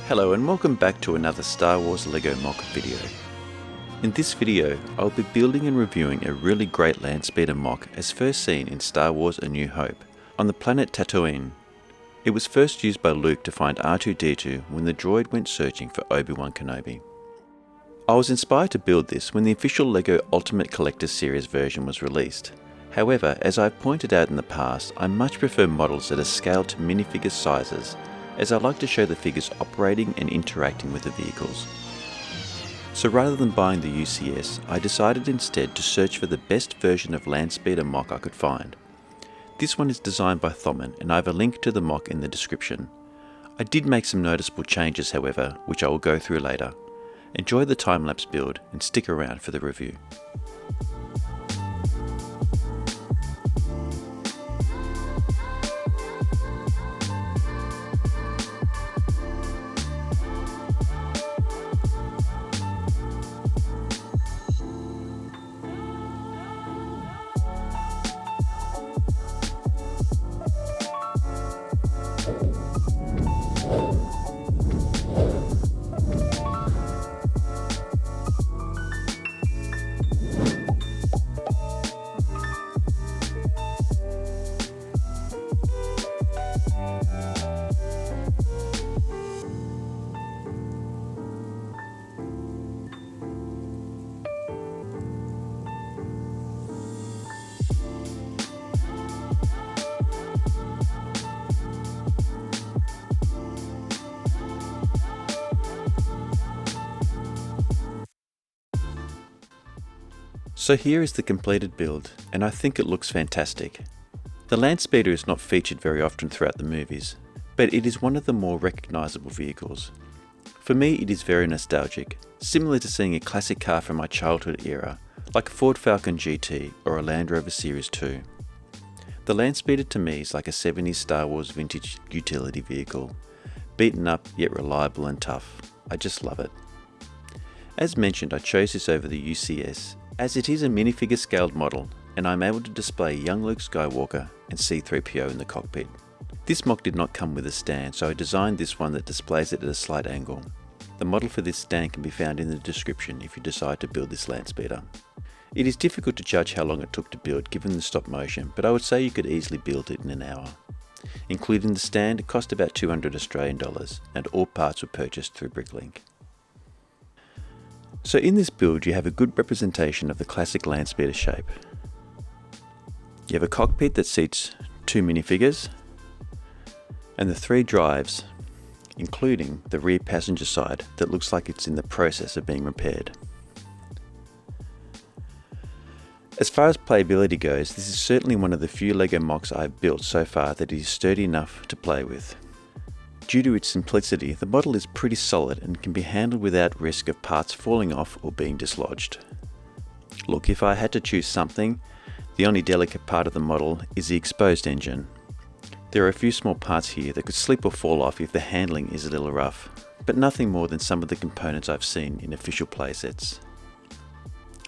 Hello and welcome back to another Star Wars LEGO MOC video. In this video, I'll be building and reviewing a really great Landspeeder MOC as first seen in Star Wars A New Hope, on the planet Tatooine. It was first used by Luke to find R2-D2 when the droid went searching for Obi-Wan Kenobi. I was inspired to build this when the official LEGO Ultimate Collector Series version was released. However, as I've pointed out in the past, I much prefer models that are scaled to minifigure sizes, as I like to show the figures operating and interacting with the vehicles. So rather than buying the UCS, I decided instead to search for the best version of Landspeeder MOC I could find. This one is designed by Thomann, and I have a link to the MOC in the description. I did make some noticeable changes however, which I will go through later. Enjoy the time-lapse build and stick around for the review. So here is the completed build, and I think it looks fantastic. The Landspeeder is not featured very often throughout the movies, but it is one of the more recognisable vehicles. For me it is very nostalgic, similar to seeing a classic car from my childhood era, like a Ford Falcon GT or a Land Rover Series 2. The Landspeeder to me is like a 70s Star Wars vintage utility vehicle, beaten up yet reliable and tough. I just love it. As mentioned, I chose this over the UCS, as it is a minifigure scaled model and I'm able to display young Luke Skywalker and C-3PO in the cockpit. This MOC did not come with a stand, so I designed this one that displays it at a slight angle. The model for this stand can be found in the description if you decide to build this Landspeeder. It is difficult to judge how long it took to build given the stop motion, but I would say you could easily build it in an hour. Including the stand, it cost about 200 Australian dollars and all parts were purchased through Bricklink. So in this build you have a good representation of the classic Landspeeder shape. You have a cockpit that seats two minifigures and the three drives, including the rear passenger side that looks like it's in the process of being repaired. As far as playability goes, this is certainly one of the few LEGO MOCs I've built so far that is sturdy enough to play with. Due to its simplicity, the model is pretty solid and can be handled without risk of parts falling off or being dislodged. Look, if I had to choose something, the only delicate part of the model is the exposed engine. There are a few small parts here that could slip or fall off if the handling is a little rough, but nothing more than some of the components I've seen in official playsets.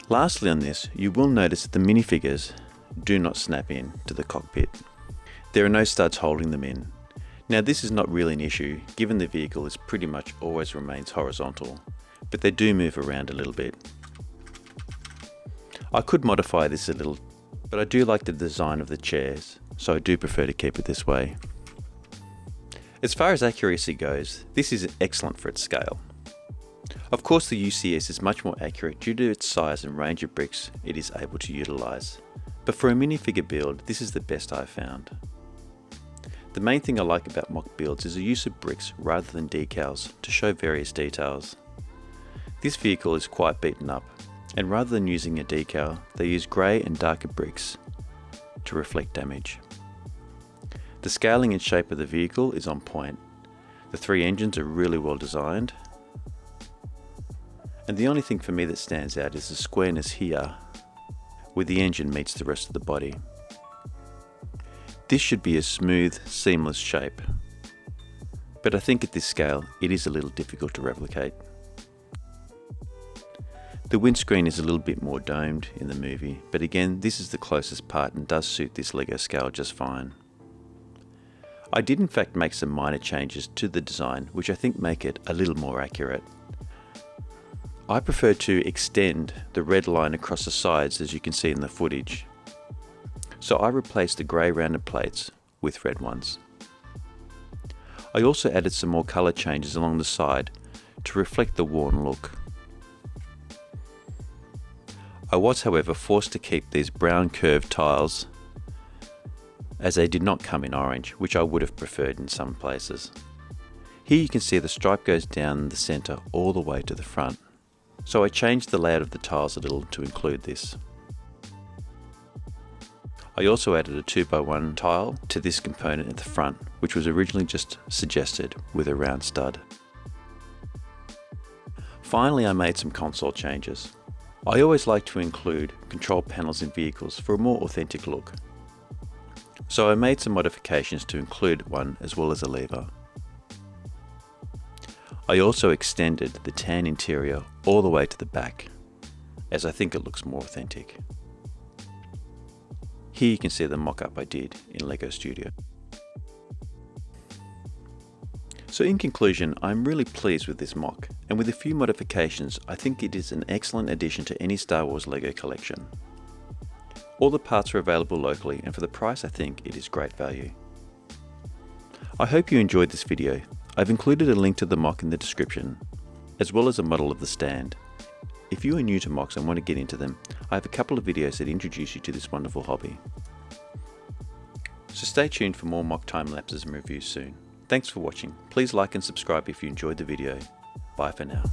Lastly on this, you will notice that the minifigures do not snap in to the cockpit. There are no studs holding them in. Now this is not really an issue, given the vehicle is pretty much always remains horizontal, but they do move around a little bit. I could modify this a little, but I do like the design of the chairs, so I do prefer to keep it this way. As far as accuracy goes, this is excellent for its scale. Of course the UCS is much more accurate due to its size and range of bricks it is able to utilise, but for a minifigure build this is the best I've found. The main thing I like about MOC builds is the use of bricks rather than decals to show various details. This vehicle is quite beaten up, and rather than using a decal, they use grey and darker bricks to reflect damage. The scaling and shape of the vehicle is on point. The three engines are really well designed, and the only thing for me that stands out is the squareness here, where the engine meets the rest of the body. This should be a smooth, seamless shape, but I think at this scale it is a little difficult to replicate. The windscreen is a little bit more domed in the movie, but again this is the closest part and does suit this LEGO scale just fine. I did in fact make some minor changes to the design which I think make it a little more accurate. I prefer to extend the red line across the sides, as you can see in the footage. So I replaced the grey rounded plates with red ones. I also added some more colour changes along the side to reflect the worn look. I was, however, forced to keep these brown curved tiles as they did not come in orange, which I would have preferred in some places. Here you can see the stripe goes down the centre all the way to the front. So I changed the layout of the tiles a little to include this. I also added a 2x1 tile to this component at the front, which was originally just suggested with a round stud. Finally, I made some console changes. I always like to include control panels in vehicles for a more authentic look. So I made some modifications to include one as well as a lever. I also extended the tan interior all the way to the back, as I think it looks more authentic. Here you can see the mock-up I did in LEGO Studio. So in conclusion, I'm really pleased with this MOC, and with a few modifications, I think it is an excellent addition to any Star Wars LEGO collection. All the parts are available locally, and for the price I think it is great value. I hope you enjoyed this video. I've included a link to the MOC in the description, as well as a model of the stand. If you are new to MOCs and want to get into them, I have a couple of videos that introduce you to this wonderful hobby. So stay tuned for more MOC time lapses and reviews soon. Thanks for watching. Please like and subscribe if you enjoyed the video. Bye for now.